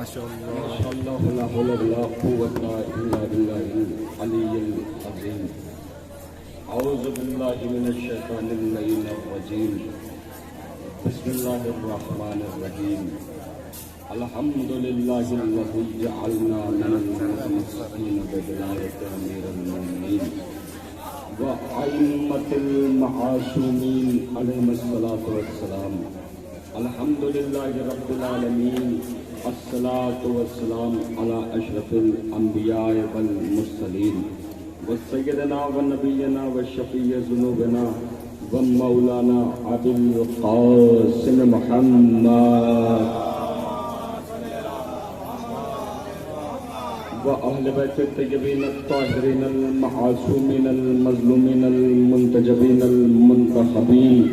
ماشاءاللہ لا حول ولا قوت الا باللہ العلی العظیم. اعوذ باللہ من الشیطان اللعین الرجیم. بسم اللہ الرحمن الرحیم. الحمدللہ الذی جعلنا من المسلمین بولایۃ امیر المؤمنین وأئمة المعصومین علیہم الصلاۃ والسلام. الحمدللہ رب العالمین. الصلاۃ والسلام علی اشرف الانبیاء والمرسلین وسیدنا ونبینا وشفیع ذنوبنا ومولانا ابی القاسم محمد وأهل بيت الطيبين الطاهرين المعصومين المظلومين المنتجبين المنتخبين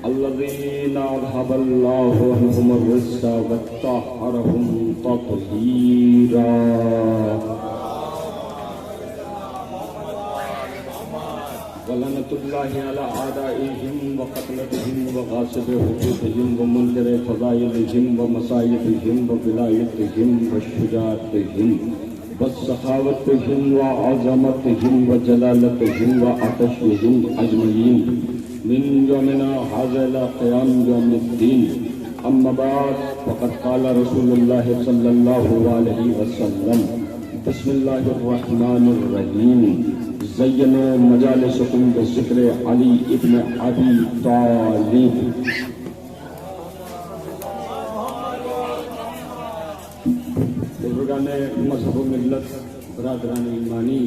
الذين أذهب الله عنهم الرجس وطهرهم تطهيرا. ولعنة الله على أعدائهم وقتلتهم وغاصب حقوقهم ومنكر فضائلهم ومصائبهم وولايتهم وشجاعتهم وسخاوتهم وعظمتهم وجلالتهم وعطشهم أجمعين من يومنا هذا إلى قيام يوم الدين. أما بعد فقد قال رسول الله صلى الله عليه وسلم بسم الله الرحمن الرحيم. زينوا مجالسكم بذكر علي ابن أبي طالب. بزرگان مذہب و ملت، برادران ایمانی،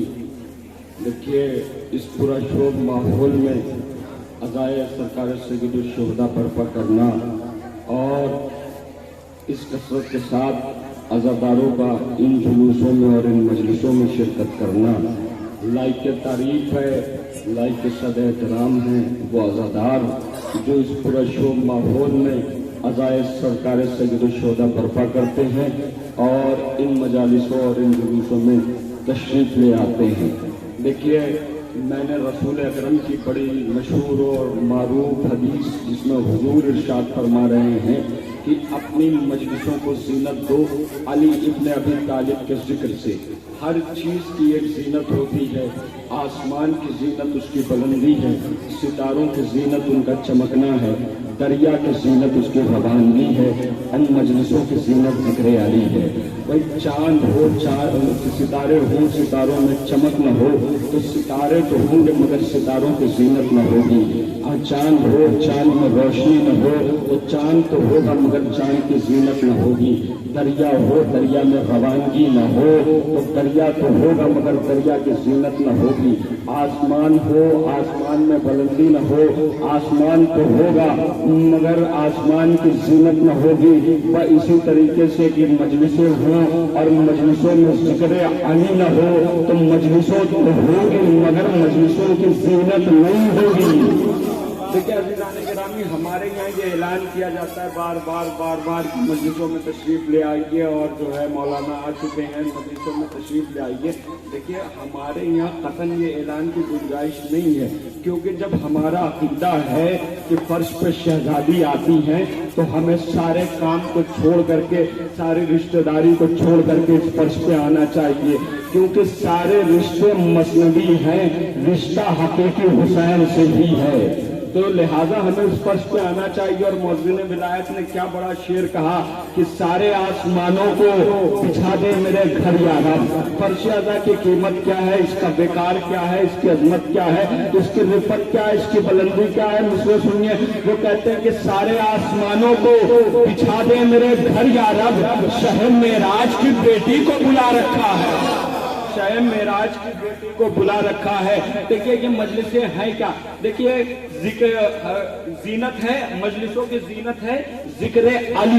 دیکھیے اس پورا شوب ماحول میں عزائے سرکار سید الشہداء برپا کرنا اور اس کثرت کے ساتھ عزاداروں کا ان جلوسوں میں اور ان مجلسوں میں شرکت کرنا لائق تعریف ہے، لائق صد احترام ہے وہ عزادار جو اس پورا شوب ماحول میں عزائے سرکار سید الشہداء برپا کرتے ہیں اور ان مجالسوں اور ان جلوسوں میں تشریف لے آتے ہیں. دیکھیے میں نے رسول اکرم کی بڑی مشہور اور معروف حدیث جس میں حضور ارشاد فرما رہے ہیں کہ اپنی مجلسوں کو زینت دو علی ابن ابی طالب کے ذکر سے. ہر چیز کی ایک زینت ہوتی ہے. آسمان کی زینت اس کی بلندی ہے، ستاروں کی زینت ان کا چمکنا ہے، دریا کی زینت اس کی روانگی ہے، ان مجلسوں کی زینت ذکر علی ہے. بھائی چاند ہو، ستارے ہوں، ستاروں میں چمک نہ ہو تو ستارے تو ہوں گے مگر ستاروں کی زینت نہ ہوگی. چاند ہو، چاند میں روشنی نہ ہو تو چاند تو ہوگا مگر چاند کی زینت نہ ہوگی. دریا ہو، دریا میں روانگی نہ ہو تو دریا تو ہوگا مگر دریا کی زینت نہ ہوگی. آسمان ہو، آسمان میں بلندی نہ ہو، آسمان تو ہوگا مگر آسمان کی زینت نہ ہوگی. وہ اسی طریقے سے کہ مجلسیں ہوں اور مجلسوں میں ذکر علی نہ ہو تو مجلسوں تو ہوگی مگر مجلسوں کی زینت نہیں ہوگی. دیکھیں عزیزان گرامی، ہمارے یہاں یہ اعلان کیا جاتا ہے بار بار کہ مجلسوں میں تشریف لے آئیے اور جو ہے مولانا آ چکے ہیں مجلسوں میں تشریف لے آئیے. دیکھیے ہمارے یہاں قطعاً یہ اعلان کی گنجائش نہیں ہے کیونکہ جب ہمارا عقیدہ ہے کہ فرش پہ شہزادی آتی ہیں تو ہمیں سارے کام کو چھوڑ کر کے، ساری رشتہ داری کو چھوڑ کر کے اس فرش پہ آنا چاہیے کیونکہ سارے رشتے مثنوی ہیں، رشتہ حقیقی حسین سے بھی ہے. تو لہٰذا ہمیں اس فرش پہ آنا چاہیے. اور مؤذن ولایت نے کیا بڑا شعر کہا کہ سارے آسمانوں کو بچھا دے میرے گھر یا رب. فرش اعلیٰ کی قیمت کیا ہے، اس کا بیکار کیا ہے، اس کی عظمت کیا ہے، اس کی رفت کیا ہے، اس کی بلندی کیا ہے. مسئلہ سنیے، وہ کہتے ہیں کہ سارے آسمانوں کو بچھا دے میرے گھر یا رب، شہر معراج کی بیٹی کو بلا رکھا ہے، شہر معراج کی بیٹی کو بلا رکھا ہے. دیکھیے یہ مجلسیں ہیں کیا؟ دیکھیے ذکر زینت ہے، مجلسوں کی زینت ہے ذکر علی.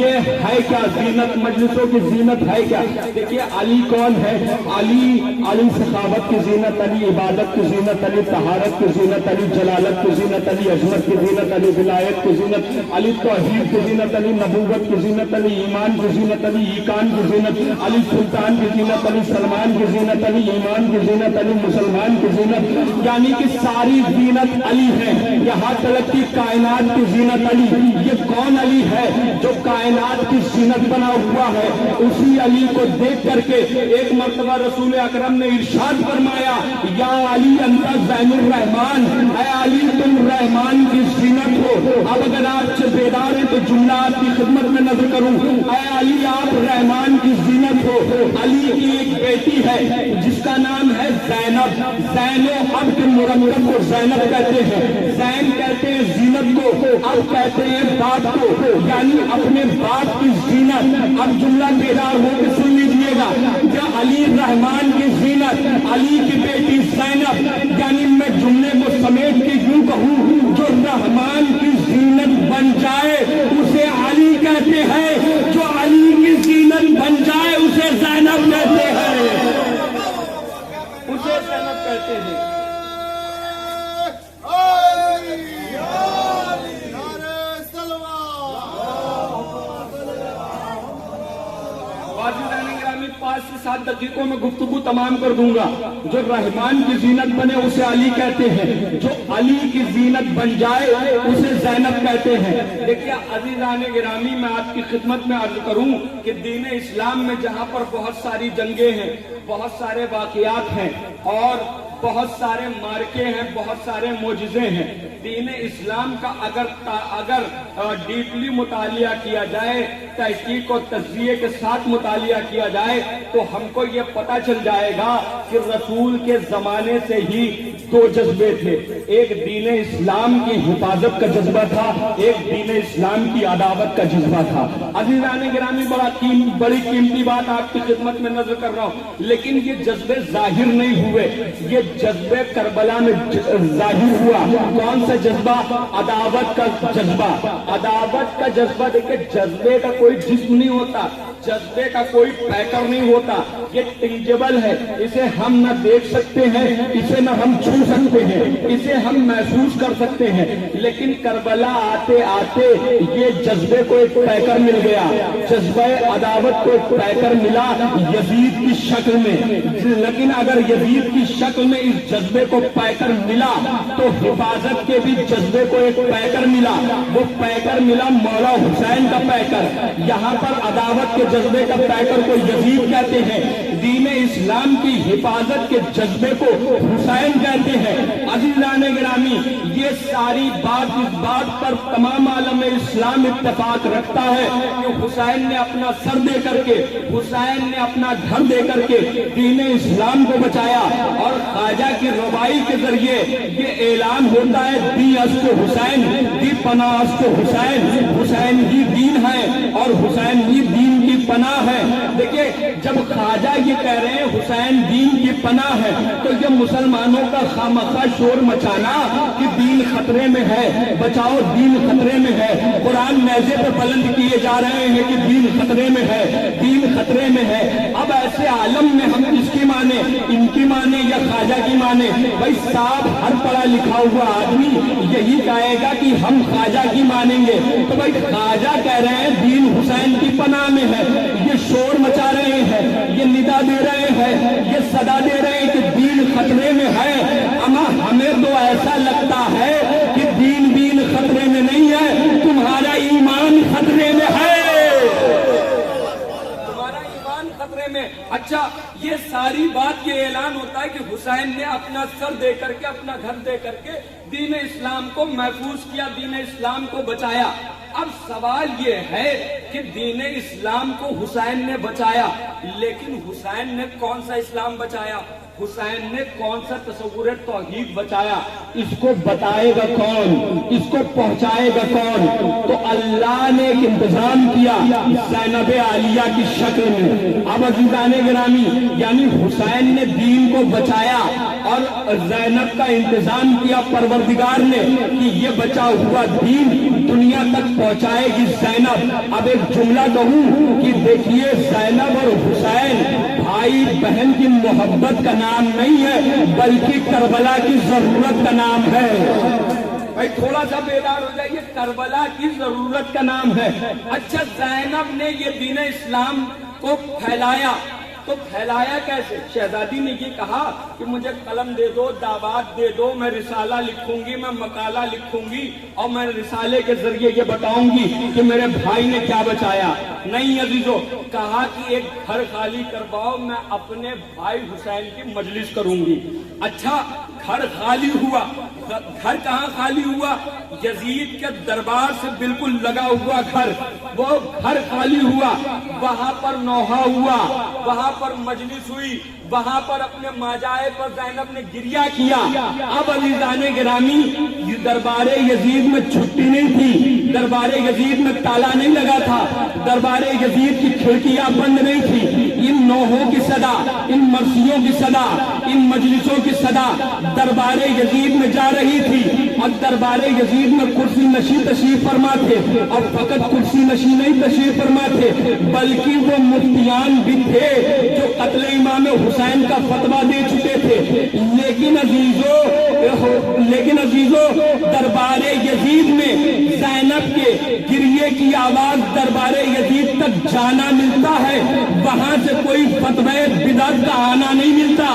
یہ ہے کیا زینت؟ مجلسوں کی زینت ہے کیا؟ دیکھیے علی کون ہے؟ علی سخاوت کی زینت، علی عبادت کی زینت، علی طہارت کی زینت، علی جلالت کی زینت، علی عظمت کی زینت، علی ولایت کی زینت، علی توحید کی زینت، علی نبوت کی زینت، علی ایمان کی زینت، علی ایقان کی زینت، علی سلطان کی زینت، علی سلمان کی زینت، علی ایمان کی زینت، علی مسلمان کی زینت. یعنی کہ ساری زینت علی ہے. یہاں تلک کی کائنات کی زینت علی. یہ کون علی ہے جو کائنات کی زینت بنا ہوا ہے، اسی علی کو دیکھ کر کے ایک مرتبہ رسول اکرم نے ارشاد فرمایا یا علی انت زین الرحمان، اے علی تم رحمان کی زینت ہو۔ اب اگر آپ سے بیدار ہیں تو جملہ آپ کی خدمت میں نظر کروں، اے علی آپ رحمان کی زینت ہو۔ علی کی ایک بیٹی ہے جس کا نام ہے زینب، زین و اب کے مرکب کو زینب کہتے ہیں، زین کہتے ہیں زینت کو، اب کہتے ہیں باپ کو، یعنی اپنے باپ کی زینت۔ اب جملہ بیدار ہو کے سن لیجئے گا کہ علی رحمان کی زینت، علی کی بیٹی زینب، یعنی میں جملے کو سمیٹ کے یوں کہوں جو رحمان کی زینت بن جائے اسے علی کہتے ہیں، جو علی کی زینت بن جائے اسے زینب کہتے ہیں، اسے زینب کہتے ہیں۔ پانچ سے 7 دقیقوں میں گفتگو تمام کر دوں گا۔ جو رحمان کی زینت بنے اسے علی کہتے ہیں، جو علی کی زینت بن جائے اسے زینب کہتے ہیں۔ دیکھیے عزیزان گرامی، میں آپ کی خدمت میں عرض کروں کہ دین اسلام میں جہاں پر بہت ساری جنگیں ہیں، بہت سارے واقعات ہیں اور بہت سارے مارکے ہیں، بہت سارے معجزے ہیں، دین اسلام کا اگر ڈیپلی مطالعہ کیا جائے، تحقیق اور تجزیے کے ساتھ مطالعہ کیا جائے تو ہم کو یہ پتہ چل جائے گا کہ رسول کے زمانے سے ہی 2 جذبے تھے، ایک دین اسلام کی حفاظت کا جذبہ تھا، ایک دین اسلام کی عداوت کا جذبہ تھا۔ عزیزان گرامی، بڑی قیمتی بات آپ کی خدمت میں نظر کر رہا ہوں، لیکن یہ جذبے ظاہر نہیں ہوئے، یہ جذبے کربلا میں ظاہر ہوا۔ کون سا جذبہ؟ عداوت کا جذبہ۔ عداوت کا جذبہ، دیکھیں جذبے کا کوئی جسم نہیں ہوتا، جذبے کا کوئی پیکر نہیں ہوتا، یہ ٹنجبل ہے، اسے ہم نہ دیکھ سکتے ہیں، اسے نہ ہم چھو سکتے ہیں، اسے ہم محسوس کر سکتے ہیں، لیکن کربلا آتے آتے یہ جذبے کو ایک پیکر مل گیا، جذبہ عداوت کو ایک پیکر ملا یزید کی شکل میں۔ لیکن اگر یزید کی شکل میں اس جذبے کو پیکر ملا تو حفاظت کے بھی جذبے کو ایک پیکر ملا، وہ پیکر ملا مولا حسین کا پیکر۔ یہاں پر عداوت کے جذبے کا پیکر کو یزید کہتے ہیں، دین اسلام کی حفاظت کے جذبے کو حسین کہتے ہیں۔ عزیزان گرامی، یہ ساری بات اس بات پر تمام عالم اسلام اتفاق رکھتا ہے کہ حسین نے اپنا سر دے کر کے، حسین نے اپنا گھر دے کر کے دین اسلام کو بچایا، اور خواجہ کی ربائی کے ذریعے یہ اعلان ہوتا ہے دی اسک حسین، دی پناہ اسک حسین، حسین ہی دین ہے اور حسین ہی دین کی پناہ ہے۔ دیکھیں جب خواجہ یہ کہہ رہے ہیں حسین دین کی پناہ ہے تو یہ مسلمانوں کا خامخواہ شور مچانا کہ دین خطرے میں ہے، بچاؤ دین خطرے میں ہے، قرآن نیزے پہ بلند کیے جا رہے ہیں کہ دین خطرے میں ہے، دین خطرے میں ہے۔ اب ایسے عالم میں ہم کس کی مانے، ان کی مانے یا خواجہ کی مانے؟ بھائی صاحب ہر پڑھا لکھا ہوا آدمی یہی کہے گا کہ ہم خواجہ کی مانیں گے، تو بھائی خواجہ کہہ رہے ہیں دین حسین کی پناہ میں ہے، یہ شور مچا رہے ہیں، یہ ندا دے رہے ہیں، یہ صدا دے رہے ہیں کہ دین خطرے میں ہے۔ اما ہمیں تو ایسا لگتا ہے کہ دین خطرے میں نہیں ہے، تمہارا ایمان خطرے میں ہے، تمہارا ایمان خطرے میں۔ اچھا یہ ساری بات یہ اعلان ہوتا ہے کہ حسین نے اپنا سر دے کر کے، اپنا گھر دے کر کے دین اسلام کو محفوظ کیا، دین اسلام کو بچایا۔ اب سوال یہ ہے کہ دین اسلام کو حسین نے بچایا، لیکن حسین نے کون سا اسلام بچایا؟ حسین نے کون سا تصور توحید بچایا؟ اس کو بتائے گا کون؟ اس کو پہنچائے گا کون؟ تو اللہ نے ایک انتظام کیا زینب عالیہ کی شکل میں۔ اب عزیزان گرامی، یعنی حسین نے دین کو بچایا اور زینب کا انتظام کیا پروردگار نے کہ یہ بچا ہوا دین دنیا تک پہنچائے گی زینب۔ اب ایک جملہ کہوں کہ دیکھیے زینب اور حسین بھائی بہن کی محبت کا نام نہیں ہے بلکہ کربلا کی ضرورت کا نام ہے۔ بھائی تھوڑا سا بیدار ہو جائیے، کربلا کی ضرورت کا نام ہے۔ اچھا زینب نے یہ دین اسلام کو پھیلایا، تو پھیلایا کیسے؟ شہزادی نے یہ کہا کہ مجھے قلم دے دو، دعوات دے دو، میں رسالہ لکھوں گی، میں مقالہ لکھوں گی، اور میں رسالے کے ذریعے یہ بتاؤں گی کہ میرے بھائی نے کیا بچایا۔ نہیں عزیزو، کہا کہ ایک گھر خالی کرواؤ، میں اپنے بھائی حسین کی مجلس کروں گی۔ اچھا، گھر خالی ہوا۔ گھر کہاں خالی ہوا؟ یزید کے دربار سے بالکل لگا ہوا گھر، وہ گھر خالی ہوا۔ وہاں پر نوحہ ہوا، وہاں پر مجلس ہوئی، وہاں پر اپنے ماجائے پر زینب نے گریہ کیا۔ اب عزیزان گرامی، دربار یزید میں چھٹی نہیں تھی، دربار یزید میں تالا نہیں لگا تھا، دربار یزید کی کھڑکیاں بند نہیں تھی۔ ان نوحوں کی صدا، ان مرثیوں کی صدا، ان مجلسوں کی صدا دربار یزید میں جا رہی تھی، اور دربار یزید میں کرسی نشی تشریف فرما تھے، اور فقط کرسی نشی نہیں تشریف فرما تھے، بلکہ وہ مفتیان بھی تھے جو قتل امام حسین کا فتویٰ دے چکے تھے۔ لیکن عزیزو دربار یزید میں زینب کے گریے کی آواز دربار یزید تک جانا ملتا ہے، وہاں سے کوئی فتوی بدعت کا آنا نہیں ملتا،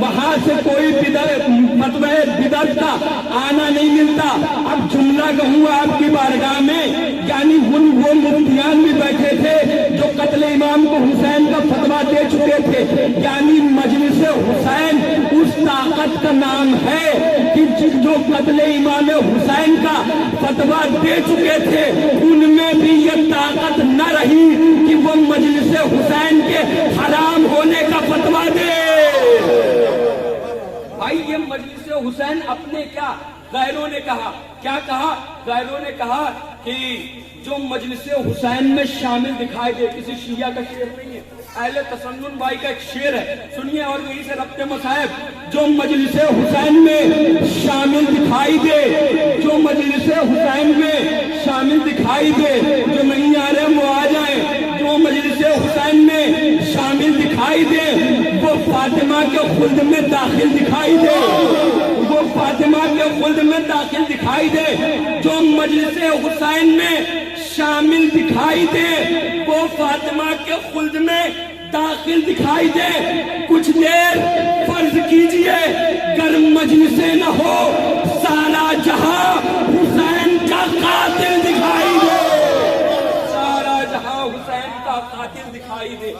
وہاں سے کوئی فتوی بدعت کا آنا نہیں ملتا۔ اب جملہ کہوں آپ کی بارگاہ میں، یعنی وہ مفتیان بھی بیٹھے تھے جو قتل امام کو حسین کا فتویٰ دے چکے تھے، یعنی مجلس حسین اس طاقت کا نام ہے کہ جو قتل امام حسین کا فتویٰ دے چکے تھے ان میں بھی یہ طاقت نہ رہی کہ وہ مجلس حسین کے حرام ہونے کا فتویٰ دے۔ بھائی یہ مجلس حسین اپنے کیا غیروں نے کہا، کیا کہا؟ غیروں نے کہا کہ جو مجلس حسین میں شامل دکھائی دے، کسی شیعہ کا شعر نہیں ہے، اہل تسنن بھائی کا ایک شعر ہے، سنیے اور یہی سے ربط مصاحب۔ جو مجلس حسین میں شامل دکھائی دے، جو مجلس حسین میں شامل دکھائی دے، جو نہیں آ رہے وہ آ جائیں، جو مجلس حسین میں شامل دکھائی دے وہ فاطمہ کے خلد میں داخل دکھائی دے، وہ فاطمہ کے خلد میں داخل دکھائی دے۔ جو مجلس حسین میں شامل دکھائی دے وہ فاطمہ کے خلد میں داخل دکھائی دے۔ کچھ دیر فرض کیجئے گر مجلس نہ ہو، سارا جہاں حسین کا قاتل دکھائی دے، سارا جہاں حسین کا قاتل دکھائی دے۔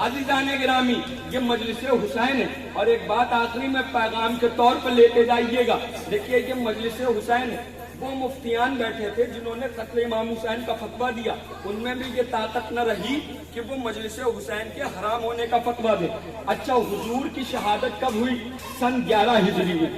عزیزان گرامی، یہ مجلس حسین ہے، اور ایک بات آخری میں پیغام کے طور پر لیتے جائیے گا۔ دیکھیے یہ مجلس حسین ہے، وہ مفتیان بیٹھے تھے جنہوں نے قتل امام حسین کا فتویٰ دیا، ان میں بھی یہ طاقت نہ رہی کہ وہ مجلس حسین کے حرام ہونے کا فتویٰ دے۔ اچھا، حضور کی شہادت کب ہوئی؟ سن 11 ہجری میں،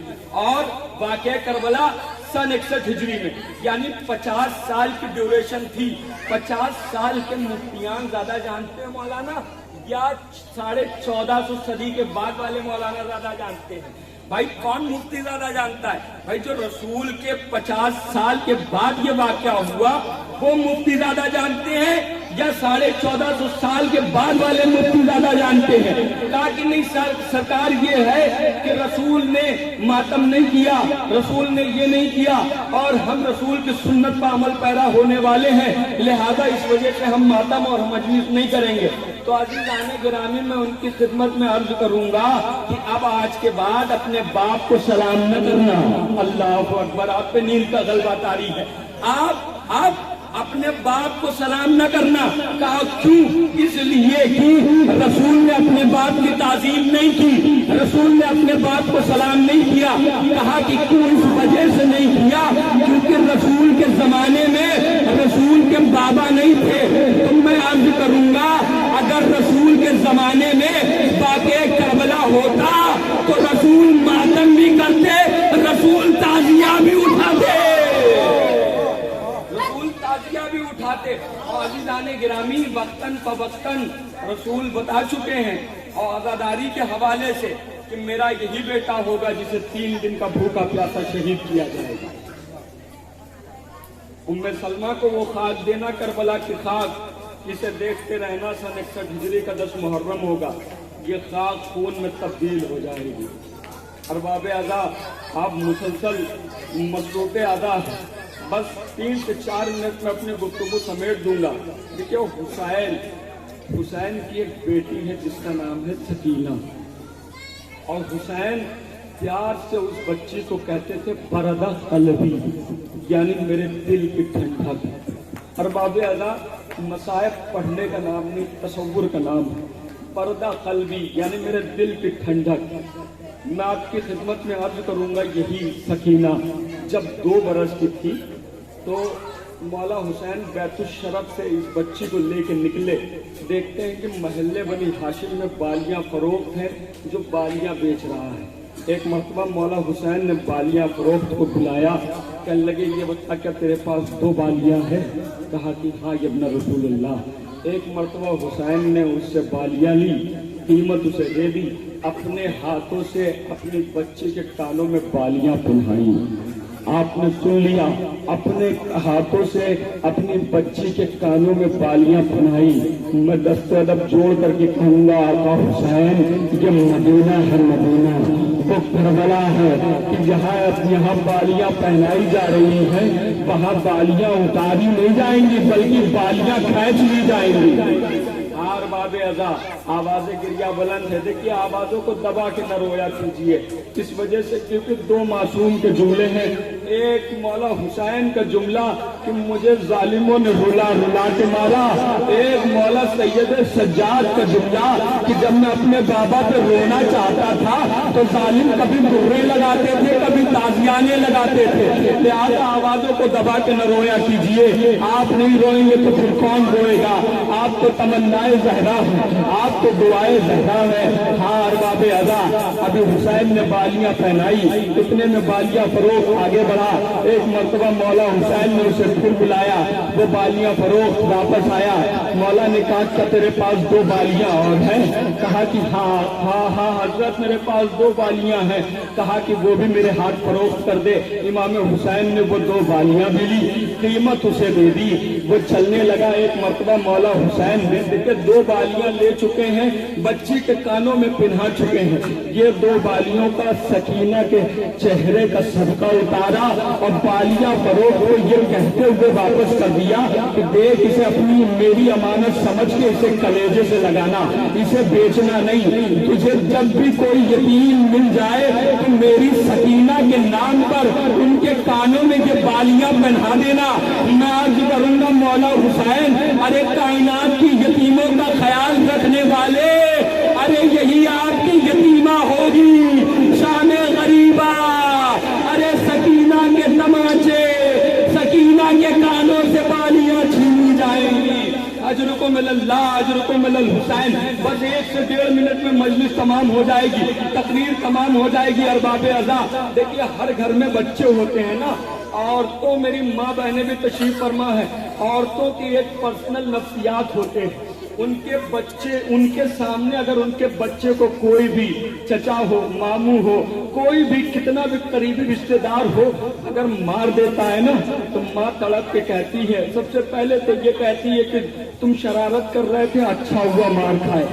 اور واقعہ کربلا سن 61 ہجری میں، یعنی 50 سال کی ڈیوریشن تھی۔ 50 سال کے مفتیان زیادہ جانتے ہیں مولانا، یا 1450 صدی کے بعد والے مولانا زیادہ جانتے ہیں؟ بھائی کون مفتی زیادہ جانتا ہے؟ بھائی جو رسول کے 50 سال کے بعد یہ واقعہ ہوا وہ مفتی زیادہ جانتے ہیں، یا 1450 سال کے بعد والے مفتی زیادہ جانتے ہیں؟ کہا کہ نہیں سرکار، یہ ہے کہ رسول نے ماتم نہیں کیا، رسول نے یہ نہیں کیا، اور ہم رسول کی سنت پر عمل پیرا ہونے والے ہیں، لہذا اس وجہ سے ہم ماتم اور مجلس نہیں کریں گے۔ تو عزیزان گرامی، میں ان کی خدمت میں عرض کروں گا کہ اب آج کے بعد اپنے باپ کو سلام نہ کرنا۔ اللہ اکبر، آپ پہ نیند کا غلبہ طاری ہے۔ آپ اپنے باپ کو سلام نہ کرنا۔ کہا کیوں؟ اس لیے کہ رسول نے اپنے باپ کی تعظیم نہیں کی، رسول نے اپنے باپ کو سلام نہیں کیا۔ کہا کہ کیوں؟ اس وجہ سے نہیں کیا کیونکہ رسول کے زمانے میں رسول کے بابا نہیں تھے۔ تو میں عرض کروں گا اگر رسول کے زمانے میں واقعہ کربلا ہوتا تو رسول ماتم بھی کرتے، رسول تعزیہ بھی اٹھاتے، بھی اٹھاتے۔ اور عزیزان گرامی، وقتاً فوقتاً رسول بتا چکے ہیں اور عزاداری کے حوالے سے کہ میرا یہی بیٹا ہوگا جسے 3 دن کا بھوکا پیاسا شہید کیا جائے گا۔ ام سلمہ کو وہ خاک دینا، کربلا کی خاک، جسے دیکھتے رہنا سن 61 ہجری کا 10 محرم ہوگا، یہ خاک خون میں تبدیل ہو جائے گی۔ ارباب ادا، آپ مسلسل مصروف ادا، بس 3 سے 4 منٹ میں اپنی گفتگو سمیٹ دوں گا۔ دیکھیں حسین کی ایک بیٹی ہے جس کا نام ہے سکینہ، اور حسین پیار سے اس بچی کو کہتے تھے بردہ قلبی، یعنی میرے دل کی ٹھنڈک۔ ارباب ادا مصائب پڑھنے کا نام نہیں، تصور کا نام ہے۔ بردہ قلبی یعنی میرے دل کی ٹھنڈک۔ میں آپ کی خدمت میں عرض کروں گا، یہی سکینہ جب 2 برس کی تھی تو مولا حسین بیت الشرف سے اس بچی کو لے کے نکلے۔ دیکھتے ہیں کہ محلے بنی ہاشم میں بالیاں فروخت ہیں، جو بالیاں بیچ رہا ہے۔ ایک مرتبہ مولا حسین نے بالیاں فروخت کو بلایا، کہنے لگے یہ بتا کیا تیرے پاس 2 بالیاں ہیں؟ کہا کہ ہاں یا ابن رسول اللہ۔ ایک مرتبہ حسین نے اس سے بالیاں لی، قیمت اسے دے دی، اپنے ہاتھوں سے اپنی بچی کے کانوں میں بالیاں پہنائی۔ آپ نے سن لیا، اپنے ہاتھوں سے اپنی بچی کے کانوں میں بالیاں پہنائی۔ میں دست ادب جوڑ کر کے کہوں گا آقا حسین یہ مدینہ ہے، مدینہ وہ کربلا ہے کہ یہاں بالیاں پہنائی جا رہی ہیں، وہاں بالیاں اتاری نہیں جائیں گی بلکہ بالیاں کھینچ لی جائیں گی۔ ہار باب ازا آوازیں گریا بلند ہے، دیکھیے آوازوں کو دبا کے نہ رویا کیجیے، اس وجہ سے کیونکہ 2 معصوم کے جملے ہیں۔ ایک مولا حسین کا جملہ کہ مجھے ظالموں نے رلا رلا کے مارا، ایک مولا سید سجاد کا جملہ کہ جب میں اپنے بابا پہ رونا چاہتا تھا تو ظالم کبھی مرے لگاتے تھے، کبھی تازیانے لگاتے تھے۔ لہذا آوازوں کو دبا کے نہ رویا کیجیے، آپ نہیں روئیں گے تو پھر کون روئے گا؟ آپ تو تمنائے زہرا ہے، آپ تو دعائے زہرا ہے۔ ہاں ارباب ادا ابھی حسین نے بالیاں پہنائی، اتنے میں بالیاں فروخت آگے بڑھا۔ ایک مرتبہ مولا حسین نے اسے پھر بلایا، وہ بالیاں فروخت واپس آیا۔ مولا نے کہا کہ تیرے پاس 2 بالیاں اور ہیں؟ کہا کہ ہاں حضرت میرے پاس 2 بالیاں ہیں۔ کہا کہ وہ بھی میرے ہاتھ فروخت کر دے۔ امام حسین نے وہ 2 بالیاں بھی لی، قیمت اسے دے دی، وہ چلنے لگا۔ ایک مرتبہ مولا حسین نے دیکھے 2 بالیاں لے چکے ہیں، بچی کے کانوں میں پہنا چکے ہیں۔ یہ 2 بالیوں کا سکینہ کے چہرے کا صدقہ اتارا اور بالیاں فروخت کو یہ کہتے ہوئے واپس کر دیا کہ دیکھ اسے اپنی میری امانت سمجھ کے اسے کلیجے سے لگانا، اسے بیچنا نہیں۔ تجھے جب بھی کوئی یتیم مل جائے تو میری سکینہ کے نام پر ان کے کانوں میں یہ بالیاں پہنا دینا۔ میں عرض کروں گا مولا حسین، ارے کائنات کی یتیموں کا خیال رکھنے والے، ارے یہی آپ کی یتیمہ ہوگی شام غریبہ۔ ارے سکینہ کے تماچے، سکینہ کے کانوں سے بالیاں چھین جائیں گی۔ اجرکم اللہ، اجرکم الحسین۔ بس 1 سے 1.5 منٹ میں مجلس تمام ہو جائے گی، تقریر تمام ہو جائے گی۔ ارباب ازا دیکھیے ہر گھر میں بچے ہوتے ہیں نا، عورتوں میری ماں بہنیں بھی تشریف فرما ہے، عورتوں کی ایک پرسنل نفسیات ہوتے ہیں۔ ان کے بچے، ان کے سامنے اگر ان کے بچے کو کوئی بھی چچا ہو، ماموں ہو، کوئی بھی کتنا بھی قریبی رشتہ دار ہو اگر مار دیتا ہے نا تو ماں تڑپ کے کہتی ہے، سب سے پہلے تو یہ کہتی ہے کہ تم شرارت کر رہے تھے، اچھا ہوا مار کھائے۔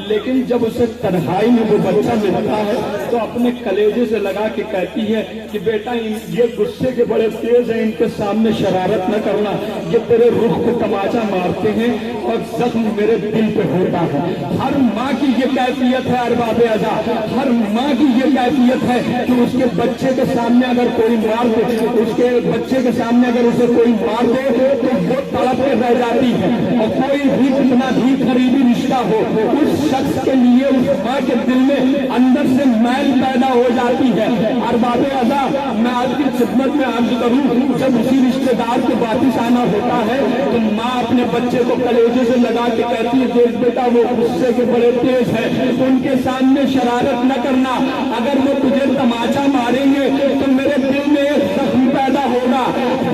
لیکن جب اسے تنہائی میں وہ بچہ ملتا ہے تو اپنے کلیجے سے لگا کے کہتی ہے کہ بیٹا یہ غصے کے بڑے تیز ہیں، ان کے سامنے شرارت نہ کرنا، یہ تیرے رخ کو تماچا مارتے ہیں اور زخم میرے دل پہ ہوتا ہے۔ ہر ماں کی یہ کیفیت ہے ارباب ازا، ہر ماں کی یہ کیفیت ہے کہ اس کے بچے کے سامنے اگر کوئی مار دے، اس کے بچے کے سامنے اگر اسے کوئی مار دے تو وہ تڑپ کے رہ جاتی ہے۔ اور کوئی بھی کتنا بھی قریبی رشتہ ہو، اس شخص کے لیے اس ماں کے دل میں اندر سے میل پیدا ہو جاتی ہے۔ ارباب ازا میں آپ کی خدمت میں عرض کروں، جب اسی رشتہ دار کو واپس آنا ہوتا ہے تو ماں اپنے بچے کو کلیجے سے لگا کے کہتی ہے دیکھ بیٹا وہ غصے کے بڑے تیز ہیں، ان کے سامنے شرارت نہ کرنا، اگر وہ تجھے تماچا ماریں گے تو میرے دل میں ایک زخم پیدا ہوگا۔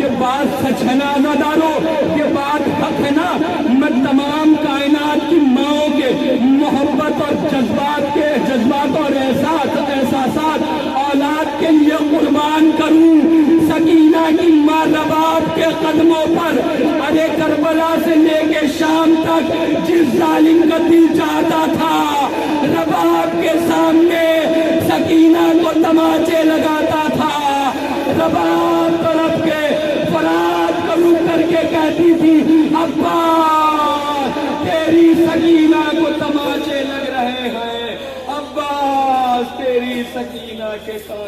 یہ بات سچ ہے نا ادارو، یہ بات حق ہے نا۔ میں تمام کائنات کی ماؤں کے محبت اور جذبات اور احساسات اولاد کے لیے قربان کروں۔ سکینہ کی ماں رباب کے قدموں پر، ارے کربلا سے لے کے شام تک جس ظالم کا دل چاہتا تھا رباب کے سامنے سکینہ کو تماچے لگاتا تھا، رباب طرف کے فرات کو رک کر کے کہتی تھی ابا تیری سکینہ